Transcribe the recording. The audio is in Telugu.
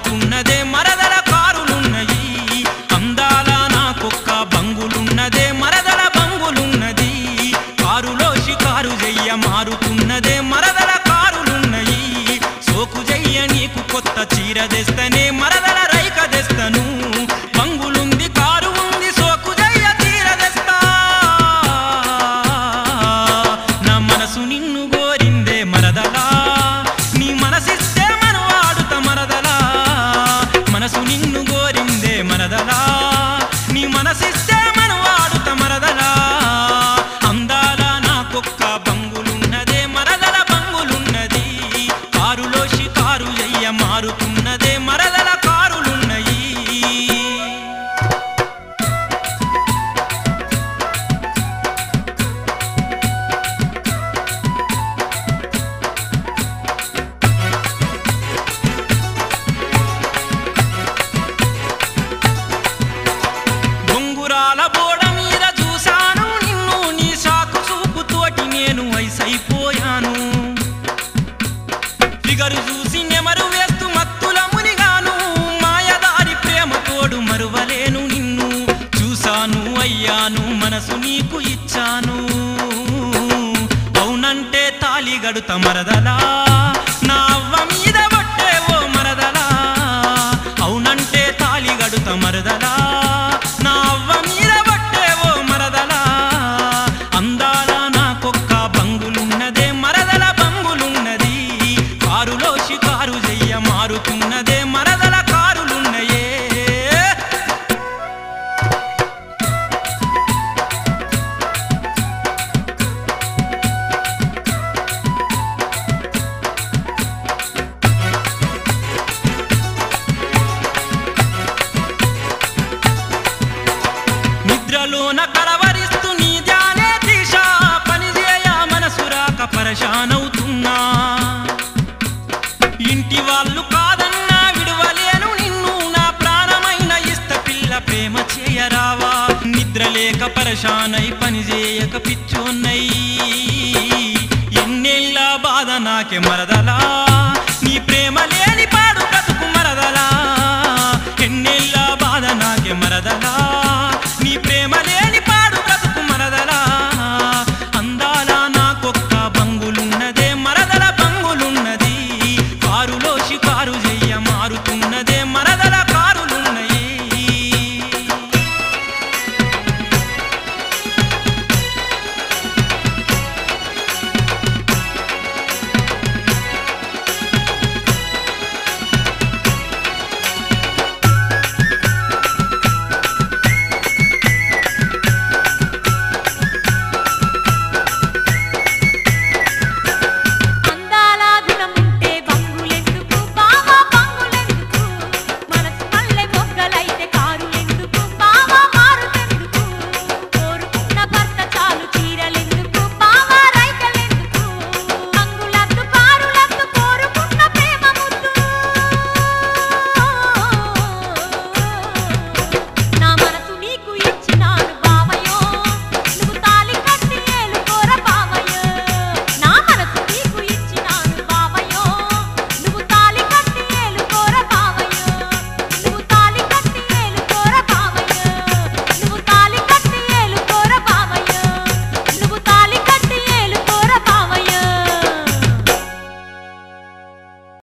మారుతున్నదే మరదల కారులున్నయి అందాల నాకొక్క బంగులున్నదే మరదల బంగులున్నది కారులో షికారు జయ్య మారుతున్నదే మరదల కారులున్నయి సోకు జయ్య నీకు కొత్త చీర తెస్తనే మరదల రైక తెస్తను బంగులుంది కారు ఉంది సోకు జయ్య చీర తెస్తా నా మనసు నిన్ను గోరిందే మరదలా నీ మనసిస్తే మనవాడుత మరదలా మనసు నిన్ను గోరిందే మరదలా నీ మనసిస్తే మనవాడుత మరదలా అందాల నాకొక్క బంగులున్నదే మరదల బంగులున్నది కారులో షికారు జయ్య మారుతున్నదే మరదల కారులున్నయి బొంగురాల బోడ మీద చూశాను నిన్ను నీ సాకు చూపుతోటి నేను వయసైపోయాను ఫిగరు చూసి నెమరు వేస్తూ మత్తుల మునిగాను మాయదారి ప్రేమ తోడు మరువలేను నిన్ను చూశాను అయ్యాను మనసు నీకు ఇచ్చాను అవునంటే తాళి గడుత మరదలా నా అవ్వ మీద పట్టే ఓ మరదలా అవునంటే తాళి గడుత మరదలా నా అవ్వ మీద పట్టే ఓ మరదలా అందాల నాకొక్క బంగులున్నదే మరదల బంగులున్నది కారులో షికారు జయ్య మారుతున్నదే మరదల కారులున్నయే నిద్రలోన కలవరిస్తూ నీ ధ్యానే దిశ పనిచేయ మనసు రాక పరేషానవుతున్నా ఇంటి వాళ్ళు కాదన్నా విడువలేను నిన్ను నా ప్రాణమైన ఇస్త పిల్ల ప్రేమ చేయరావా నిద్రలేక పరేషానై పని చేయక పిచ్చోన్నై ఎన్నేళ్ళ బాధ నాకే మరదల